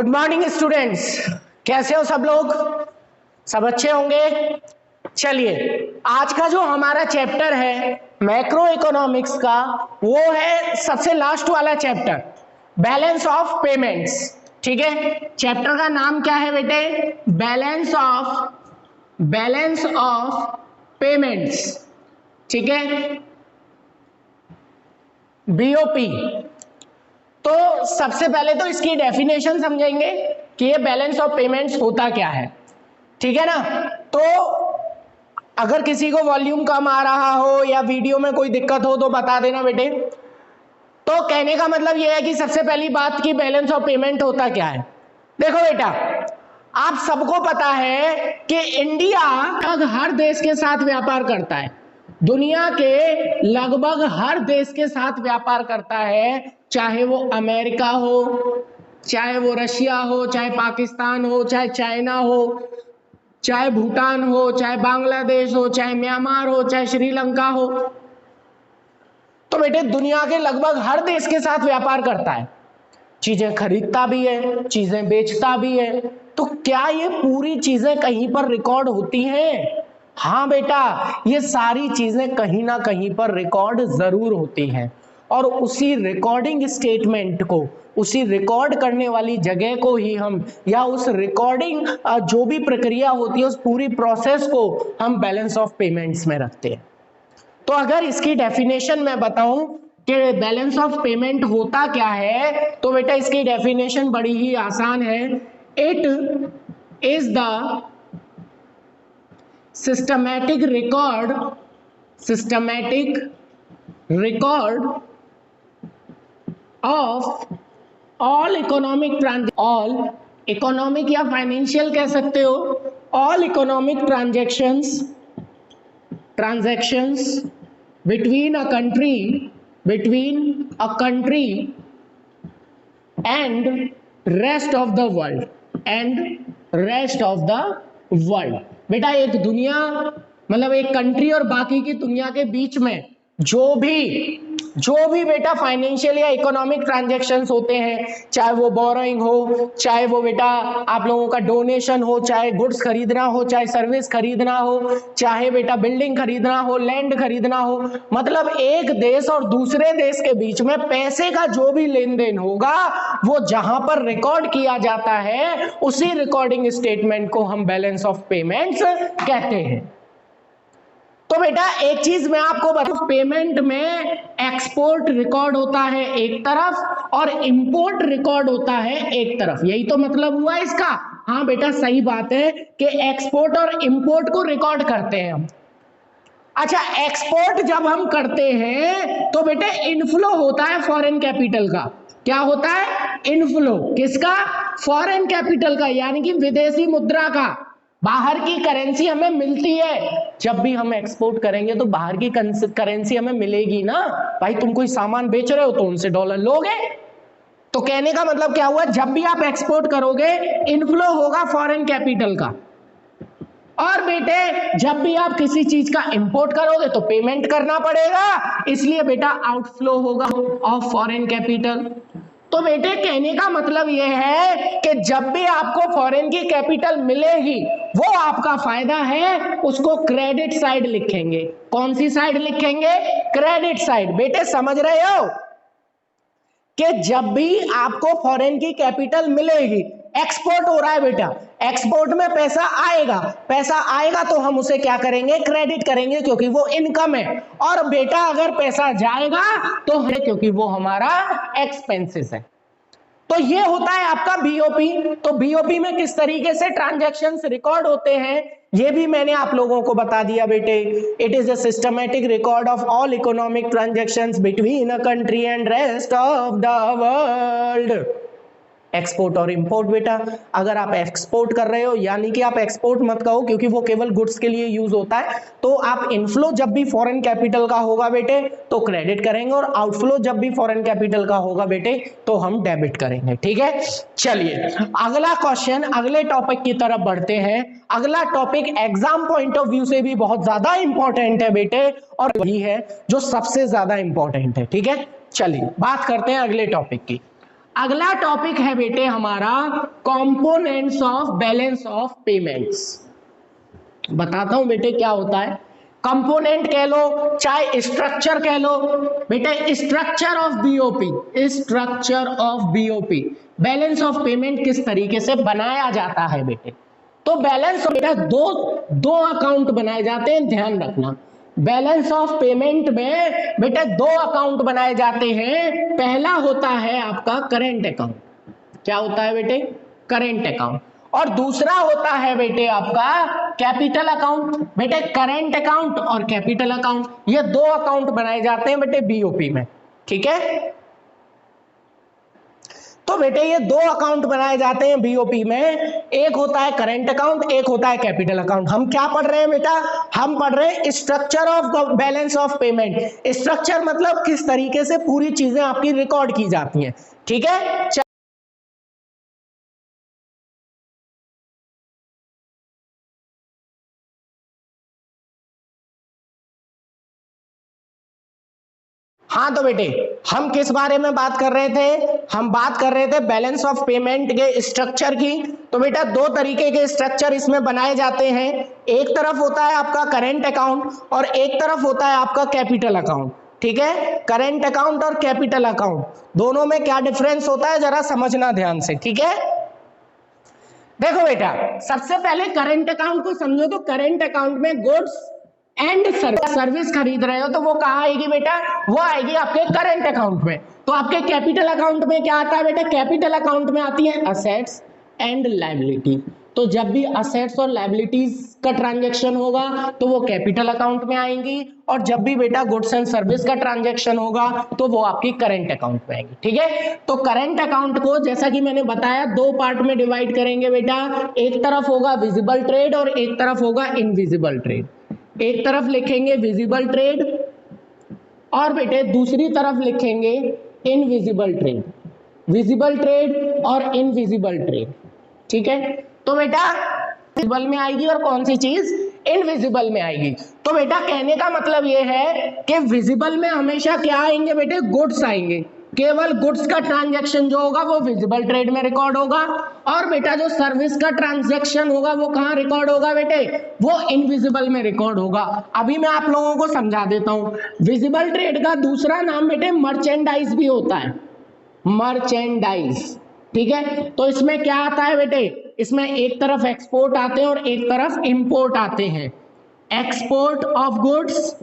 Good morning students, कैसे हो सब लोग? सब अच्छे होंगे। चलिए, आज का जो हमारा चैप्टर है मैक्रो इकोनॉमिक्स का, वो है सबसे लास्ट वाला चैप्टर, बैलेंस ऑफ पेमेंट्स। ठीक है, चैप्टर का नाम क्या है बेटे? Balance of payments. ठीक है, बीओपी। तो सबसे पहले तो इसकी डेफिनेशन समझेंगे कि ये बैलेंस ऑफ पेमेंट्स होता क्या है। ठीक है ना? तो अगर किसी को वॉल्यूम कम आ रहा हो या वीडियो में कोई दिक्कत हो तो बता देना बेटे। तो कहने का मतलब ये है कि सबसे पहली बात की बैलेंस ऑफ पेमेंट होता क्या है। देखो बेटा, आप सबको पता है कि इंडिया हर देश के साथ व्यापार करता है, दुनिया के लगभग हर देश के साथ व्यापार करता है, चाहे वो अमेरिका हो, चाहे वो रशिया हो, चाहे पाकिस्तान हो, चाहे चाइना हो, चाहे भूटान हो, चाहे बांग्लादेश हो, चाहे म्यांमार हो, चाहे श्रीलंका हो। तो बेटे दुनिया के लगभग हर देश के साथ व्यापार करता है, चीजें खरीदता भी है, चीजें बेचता भी है। तो क्या ये पूरी चीजें कहीं पर रिकॉर्ड होती हैं? हाँ बेटा, ये सारी चीजें कहीं ना कहीं पर रिकॉर्ड जरूर होती हैं, और उसी रिकॉर्डिंग स्टेटमेंट को, उसी रिकॉर्ड करने वाली जगह को ही हम, या उस रिकॉर्डिंग जो भी प्रक्रिया होती है, उस पूरी प्रोसेस को हम बैलेंस ऑफ पेमेंट्स में रखते हैं। तो अगर इसकी डेफिनेशन मैं बताऊं कि बैलेंस ऑफ पेमेंट होता क्या है, तो बेटा इसकी डेफिनेशन बड़ी ही आसान है। It is the systematic record of all economic या फाइनेंशियल कह सकते हो, all economic transactions between a country and rest of the world बेटा एक दुनिया मतलब एक कंट्री और बाकी की दुनिया के बीच में जो भी बेटा फाइनेंशियल या इकोनॉमिक ट्रांजैक्शंस होते हैं, चाहे वो बोरोइंग हो, चाहे वो बेटा आप लोगों का डोनेशन हो, चाहे गुड्स खरीदना हो, चाहे सर्विस खरीदना हो, चाहे बेटा बिल्डिंग खरीदना हो, लैंड खरीदना हो, मतलब एक देश और दूसरे देश के बीच में पैसे का जो भी लेन देन होगा, वो जहां पर रिकॉर्ड किया जाता है, उसी रिकॉर्डिंग स्टेटमेंट को हम बैलेंस ऑफ पेमेंट्स कहते हैं। तो बेटा एक चीज मैं आपको बताऊं, पेमेंट में एक्सपोर्ट रिकॉर्ड होता है एक तरफ और इंपोर्ट रिकॉर्ड होता है एक तरफ। यही तो मतलब हुआ इसका। हाँ बेटा सही बात है कि एक्सपोर्ट और इंपोर्ट को रिकॉर्ड करते हैं हम। अच्छा, एक्सपोर्ट जब हम करते हैं तो बेटे इनफ्लो होता है फॉरेन कैपिटल का। क्या होता है? इनफ्लो। किसका? फॉरेन कैपिटल का, यानी कि विदेशी मुद्रा का। बाहर की करेंसी हमें मिलती है। जब भी हम एक्सपोर्ट करेंगे तो बाहर की करेंसी हमें मिलेगी ना भाई। तुम कोई सामान बेच रहे हो तो उनसे डॉलर लोगे। तो कहने का मतलब क्या हुआ, जब भी आप एक्सपोर्ट करोगे इनफ्लो होगा फॉरेन कैपिटल का, और बेटे जब भी आप किसी चीज का इंपोर्ट करोगे तो पेमेंट करना पड़ेगा, इसलिए बेटा आउटफ्लो होगा ऑफ फॉरेन कैपिटल। तो बेटे कहने का मतलब यह है कि जब भी आपको फॉरेन की कैपिटल मिलेगी वो आपका फायदा है, उसको क्रेडिट साइड लिखेंगे। कौन सी साइड लिखेंगे? Credit side. बेटे समझ रहे हो कि जब भी आपको फॉरेन की कैपिटल मिलेगी, एक्सपोर्ट हो रहा है बेटा, एक्सपोर्ट में पैसा आएगा तो हम उसे क्या करेंगे? क्रेडिट करेंगे, क्योंकि वो इनकम है। और बेटा अगर पैसा जाएगा तो क्योंकि वो हमारा एक्सपेंसेस है। तो ये होता है आपका बीओपी। तो बीओपी में किस तरीके से ट्रांजैक्शंस रिकॉर्ड होते हैं ये भी मैंने आप लोगों को बता दिया बेटे। It is a systematic record of all economic transactions between a country and rest of the world. Export और इंपोर्ट बेटा, अगर आप एक्सपोर्ट कर रहे हो, यानी कि आप एक्सपोर्ट मत कहो क्योंकि वो केवल गुड्स के लिए यूज होता है, तो आप इनफ्लो जब भी फॉरेन कैपिटल का होगा बेटे तो क्रेडिट करेंगे, और आउटफ्लो जब भी फॉरेन कैपिटल का होगा बेटे तो हम डेबिट करेंगे। ठीक है, चलिए अगला क्वेश्चन, अगले टॉपिक की तरफ बढ़ते हैं। अगला topic exam point of view से भी बहुत ज्यादा इंपॉर्टेंट है बेटे, और वही है जो सबसे ज्यादा इंपॉर्टेंट है। ठीक है, चलिए बात करते हैं अगले टॉपिक की। अगला टॉपिक है बेटे हमारा components of balance of payments. बताता हूं बेटे क्या होता है। कंपोनेंट कह लो चाहे स्ट्रक्चर कह लो बेटे, structure of BOP, structure of BOP, balance of payment किस तरीके से बनाया जाता है बेटे। तो बैलेंस बेटा दो अकाउंट बनाए जाते हैं, ध्यान रखना। बैलेंस ऑफ पेमेंट में बेटे दो अकाउंट बनाए जाते हैं। पहला होता है आपका करेंट अकाउंट, क्या होता है बेटे, करेंट अकाउंट, और दूसरा होता है बेटे आपका कैपिटल अकाउंट। बेटे करेंट अकाउंट और कैपिटल अकाउंट, ये दो अकाउंट बनाए जाते हैं बेटे बीओपी में, ठीक है। तो बेटे ये दो अकाउंट बनाए जाते हैं बीओपी में, एक होता है करेंट अकाउंट, एक होता है कैपिटल अकाउंट। हम क्या पढ़ रहे हैं बेटा, हम पढ़ रहे हैं structure of balance of payment. Structure मतलब किस तरीके से पूरी चीजें आपकी रिकॉर्ड की जाती हैं, ठीक है। हाँ तो बेटे हम किस बारे में बात कर रहे थे, हम बात कर रहे थे बैलेंस ऑफ पेमेंट के स्ट्रक्चर की। तो बेटा दो तरीके के स्ट्रक्चर इसमें बनाए जाते हैं, एक तरफ होता है आपका करेंट अकाउंट और एक तरफ होता है आपका कैपिटल अकाउंट, ठीक है। करेंट अकाउंट और कैपिटल अकाउंट दोनों में क्या डिफरेंस होता है जरा समझना ध्यान से, ठीक है। देखो बेटा सबसे पहले करेंट अकाउंट को समझो। तो करेंट अकाउंट में गुड्स एंड सर्विस खरीद रहे हो तो वो कहाँ आएगी बेटा, वो आएगी आपके करंट अकाउंट में। तो आपके कैपिटल अकाउंट में क्या आता है बेटा, कैपिटल अकाउंट में आती है असेट्स एंड लायबिलिटी। तो जब भी असेट्स और लायबिलिटीज का ट्रांजैक्शन होगा तो वो कैपिटल अकाउंट में आएंगी, और जब भी बेटा गुड्स एंड सर्विस का ट्रांजैक्शन होगा तो वो आपकी करंट अकाउंट में आएगी, ठीक है। तो करंट अकाउंट को जैसा कि मैंने बताया दो पार्ट में डिवाइड करेंगे बेटा, एक तरफ होगा विजिबल ट्रेड और एक तरफ होगा इनविजिबल ट्रेड। एक तरफ लिखेंगे विजिबल ट्रेड और बेटे दूसरी तरफ लिखेंगे इनविजिबल ट्रेड, विजिबल ट्रेड और इनविजिबल ट्रेड, ठीक है। तो बेटा विजिबल में आएगी और कौन सी चीज, इनविजिबल में आएगी। तो बेटा कहने का मतलब ये है कि विजिबल में हमेशा क्या आएंगे बेटे, गुड्स आएंगे। केवल गुड्स का ट्रांजैक्शन जो होगा वो विजिबल ट्रेड में रिकॉर्ड होगा, और बेटा जो सर्विस का ट्रांजैक्शन होगा वो कहाँ रिकॉर्ड होगा बेटे, वो इनविजिबल में रिकॉर्ड होगा। अभी मैं आप लोगों को समझा देता हूं। विजिबल ट्रेड का दूसरा नाम बेटे मर्चेंडाइज भी होता है, मर्चेंडाइज, ठीक है। तो इसमें क्या आता है बेटे, इसमें एक तरफ एक्सपोर्ट आते हैं और एक तरफ इंपोर्ट आते हैं। Export of goods,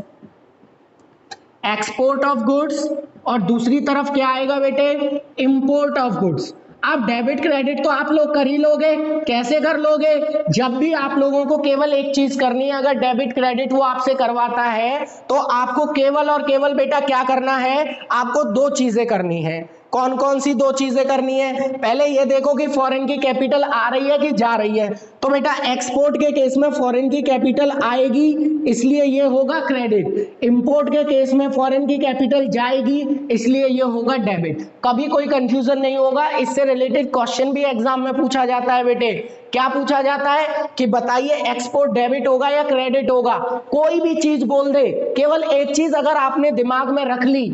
export of goods, और दूसरी तरफ क्या आएगा बेटे, इंपोर्ट ऑफ गुड्स। अब डेबिट क्रेडिट तो आप लोग कर ही लोगे, कैसे कर लोगे, जब भी आप लोगों को केवल एक चीज करनी है, अगर डेबिट क्रेडिट वो आपसे करवाता है तो आपको केवल और केवल बेटा क्या करना है, आपको दो चीजें करनी है। कौन कौन सी दो चीजें करनी है, पहले ये देखो कि फॉरेन की कैपिटल आ रही है कि जा रही है। तो बेटा एक्सपोर्ट के केस में फॉरेन की कैपिटल आएगी इसलिए ये होगा क्रेडिट, इंपोर्ट के केस में फॉरेन की कैपिटल जाएगी इसलिए ये होगा डेबिट। कभी कोई कंफ्यूजन नहीं होगा, इससे रिलेटेड क्वेश्चन भी एग्जाम में पूछा जाता है बेटे। क्या पूछा जाता है कि बताइए एक्सपोर्ट डेबिट होगा या क्रेडिट होगा, कोई भी चीज बोल दे, केवल एक चीज अगर आपने दिमाग में रख ली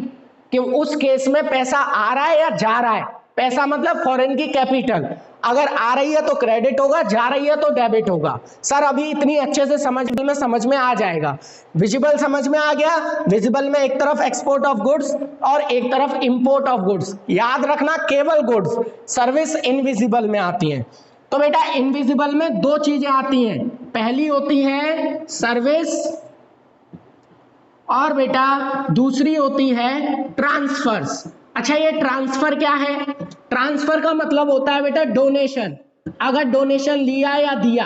कि उस केस में पैसा आ रहा है या जा रहा है, पैसा मतलब फॉरेन की कैपिटल, अगर आ रही है तो क्रेडिट होगा, जा रही है तो डेबिट होगा। सर अभी इतनी अच्छे से समझ में आ जाएगा। विजिबल समझ में आ गया, विजिबल में एक तरफ एक्सपोर्ट ऑफ गुड्स और एक तरफ इंपोर्ट ऑफ गुड्स, याद रखना केवल गुड्स, सर्विस इनविजिबल में आती है। तो बेटा इनविजिबल में दो चीजें आती हैं, पहली होती है सर्विस और बेटा दूसरी होती है ट्रांसफर्स। अच्छा ये ट्रांसफर क्या है, ट्रांसफर का मतलब होता है बेटा डोनेशन, अगर डोनेशन लिया या दिया,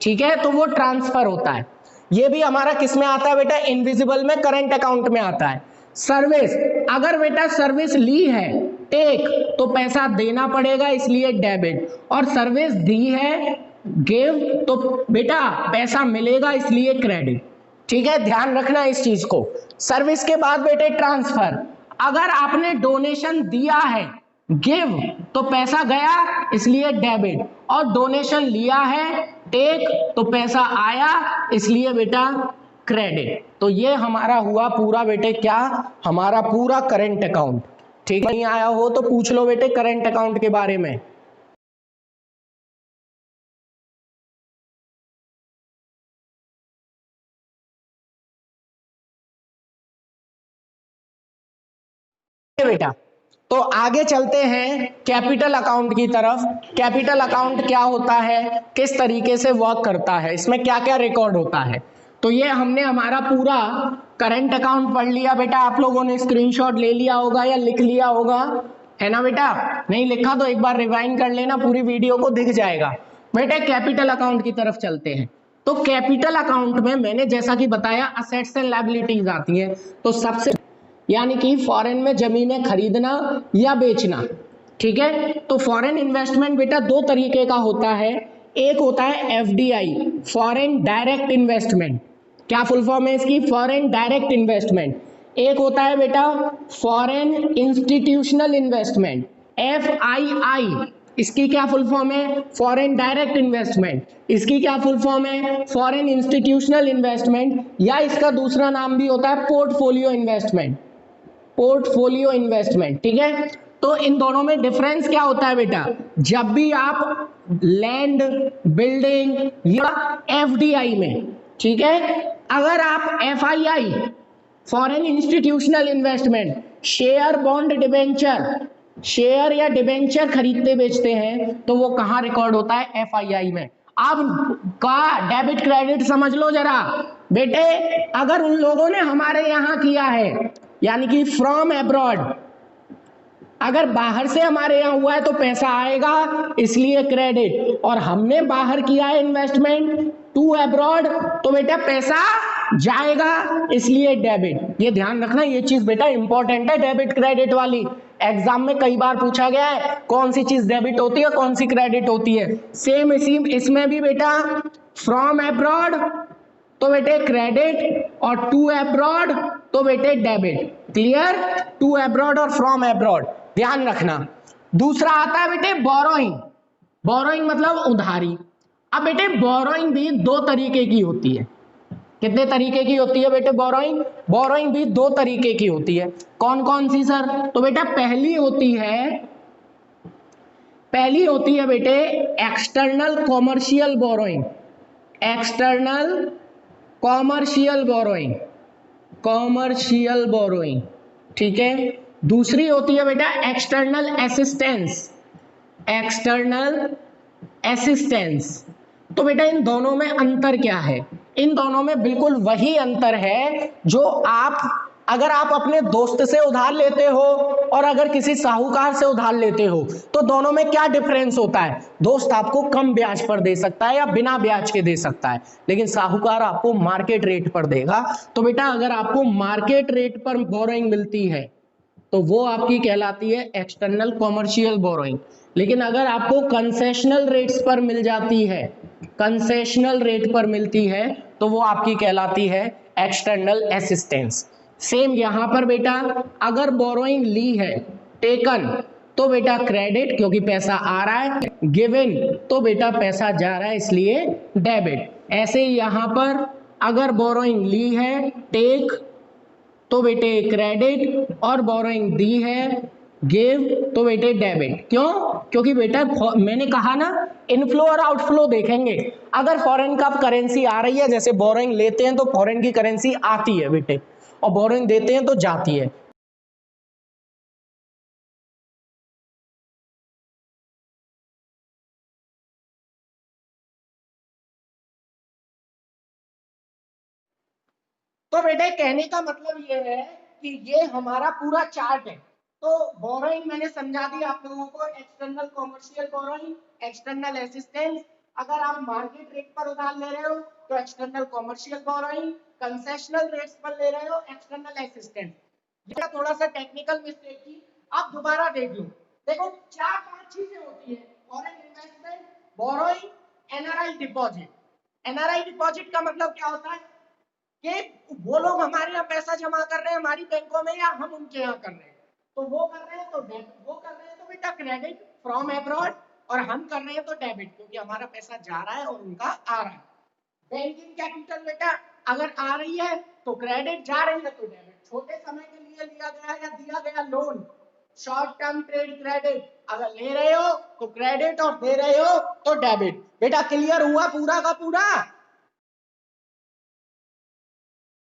ठीक है, तो वो ट्रांसफर होता है। ये भी हमारा किस में आता है बेटा, इनविजिबल में, करंट अकाउंट में आता है। सर्विस, अगर बेटा सर्विस ली है टेक तो पैसा देना पड़ेगा इसलिए डेबिट, और सर्विस दी है गिव तो बेटा पैसा मिलेगा इसलिए क्रेडिट, ठीक है, ध्यान रखना इस चीज को। सर्विस के बाद बेटे ट्रांसफर, अगर आपने डोनेशन दिया है गिव तो पैसा गया इसलिए डेबिट, और डोनेशन लिया है टेक तो पैसा आया इसलिए बेटा क्रेडिट। तो ये हमारा हुआ पूरा बेटे क्या, हमारा पूरा करंट अकाउंट, ठीक, नहीं आया हो तो पूछ लो बेटे करंट अकाउंट के बारे में। बेटा तो आगे चलते हैं कैपिटल अकाउंट की तरफ। कैपिटल अकाउंट क्या होता है, किस तरीके से वर्क करता है, इसमें क्या क्या रिकॉर्ड होता है। तो ये हमने हमारा पूरा करंट अकाउंट पढ़ लिया बेटा, आप लोगों ने स्क्रीनशॉट ले लिया होगा या लिख लिया होगा, है ना बेटा। नहीं लिखा तो एक बार रिवाइंड कर लेना, पूरी वीडियो को दिख जाएगा। बेटा कैपिटल अकाउंट की तरफ चलते हैं। तो कैपिटल अकाउंट में मैंने जैसा कि बताया असेट्स एंड लायबिलिटीज आती हैं। तो सबसे यानी कि फॉरेन में जमीनें खरीदना या बेचना, ठीक है। तो फॉरेन इन्वेस्टमेंट बेटा दो तरीके का होता है। एक होता है एफडीआई, फॉरेन डायरेक्ट इन्वेस्टमेंट। क्या फुल फॉर्म है इसकी, फॉरेन डायरेक्ट इन्वेस्टमेंट। एक होता है बेटा foreign institutional investment, F I I. इसकी क्या फुल फॉर्म है, फॉरेन डायरेक्ट इन्वेस्टमेंट। इसकी क्या फुल फॉर्म है, फॉरेन इंस्टीट्यूशनल इन्वेस्टमेंट, या इसका दूसरा नाम भी होता है पोर्टफोलियो इन्वेस्टमेंट, पोर्टफोलियो इन्वेस्टमेंट, ठीक है। तो इन दोनों में डिफरेंस क्या होता है बेटा, जब भी आप लैंड बिल्डिंग या एफडीआई में, ठीक है, अगर आप FII foreign institutional investment share bond debenture, share या डिबेंचर खरीदते बेचते हैं तो वो कहां रिकॉर्ड होता है, एफआईआई में। अब का डेबिट क्रेडिट समझ लो जरा बेटे, अगर उन लोगों ने हमारे यहां किया है यानी कि फ्रॉम एब्रॉड, अगर बाहर से हमारे यहाँ हुआ है तो पैसा आएगा इसलिए क्रेडिट, और हमने बाहर किया है इन्वेस्टमेंट टू एब्रॉड तो बेटा पैसा जाएगा इसलिए डेबिट। ये ध्यान रखना, ये चीज बेटा इंपॉर्टेंट है डेबिट क्रेडिट वाली। एग्जाम में कई बार पूछा गया है कौन सी चीज डेबिट होती है कौन सी क्रेडिट होती है। सेम इसी इसमें भी बेटा फ्रॉम एब्रॉड तो बेटे क्रेडिट और टू एब्रॉड तो बेटे डेबिट। क्लियर, टू एब्रॉड और फ्रॉम एब्रॉड ध्यान रखना। दूसरा आता है बेटे बोरोइंग, बोरोइंग मतलब उधारी। अब बेटे बोरोइंग भी दो तरीके की होती है। कितने तरीके की होती है बेटे बोरोइंग, बोरोइंग भी दो तरीके की होती है। कौन कौन सी सर, तो बेटा पहली होती है बेटे external commercial borrowing, external commercial borrowing, commercial borrowing, ठीक है। दूसरी होती है बेटा एक्सटर्नल असिस्टेंस, एक्सटर्नल असिस्टेंस। तो बेटा इन दोनों में अंतर क्या है, इन दोनों में बिल्कुल वही अंतर है जो आप अगर आप अपने दोस्त से उधार लेते हो और अगर किसी साहूकार से उधार लेते हो तो दोनों में क्या डिफरेंस होता है। दोस्त आपको कम ब्याज पर दे सकता है या बिना ब्याज के दे सकता है, लेकिन साहूकार आपको मार्केट रेट पर देगा। तो बेटा अगर आपको मार्केट रेट पर बोरोइंग मिलती है तो वो आपकी कहलाती है एक्सटर्नल कॉमर्शियल बोरोइंग। लेकिन अगर आपको कंसेशनल रेट्स पर मिल जाती है, कंसेशनल रेट पर मिलती है तो वो आपकी कहलाती है एक्सटर्नल असिस्टेंस। सेम यहां पर बेटा अगर बोरोइंग ली है, टेकन तो बेटा क्रेडिट क्योंकि पैसा आ रहा है, गिवन तो बेटा पैसा जा रहा है इसलिए डेबिट। ऐसे यहां पर अगर बोरोइंग ली है टेक तो बेटे क्रेडिट, और बोरोइंग दी है गिव तो बेटे डेबिट। क्यों, क्योंकि बेटा मैंने कहा ना इनफ्लो और आउटफ्लो देखेंगे। अगर फॉरेन का करेंसी आ रही है, जैसे बोरोइंग लेते हैं तो फॉरेन की करेंसी आती है बेटे और बोरोइंग देते हैं तो जाती है। तो बेटे कहने का मतलब ये है कि ये हमारा पूरा चार्ट है। तो बोरोइंग मैंने समझा दी आप लोगों को, external commercial borrowing, external assistance. अगर आप मार्केट रेट पर उधार ले रहे हो तो external commercial borrowing, concessional rates पर ले रहे हो एक्सटर्नल असिस्टेंस। ये थोड़ा सा टेक्निकल मिस्टेक थी, आप दोबारा देख लो। देखो चार पांच चीजें होती है, foreign investment, borrowing, NRI deposit. NRI deposit का मतलब क्या होता है कि वो लोग हमारे यहाँ पैसा जमा कर रहे हैं हमारी बैंकों में या हम उनके यहाँ कर रहे हैं, तो वो कर रहे हैं तो डेबिट, वो कर रहे हैं तो बेटा क्रेडिट फ्रॉम एब्रॉड, और हम कर रहे हैं तो डेबिट क्योंकि हमारा पैसा जा रहा है और उनका आ रहा है। बैंकिंग कैपिटल बेटा अगर आ रही है तो क्रेडिट, जा रही है तो डेबिट। छोटे समय के लिए लिया गया या दिया गया loan, short term trade credit, अगर ले रहे हो तो क्रेडिट और दे रहे हो तो डेबिट। बेटा क्लियर हुआ पूरा का पूरा?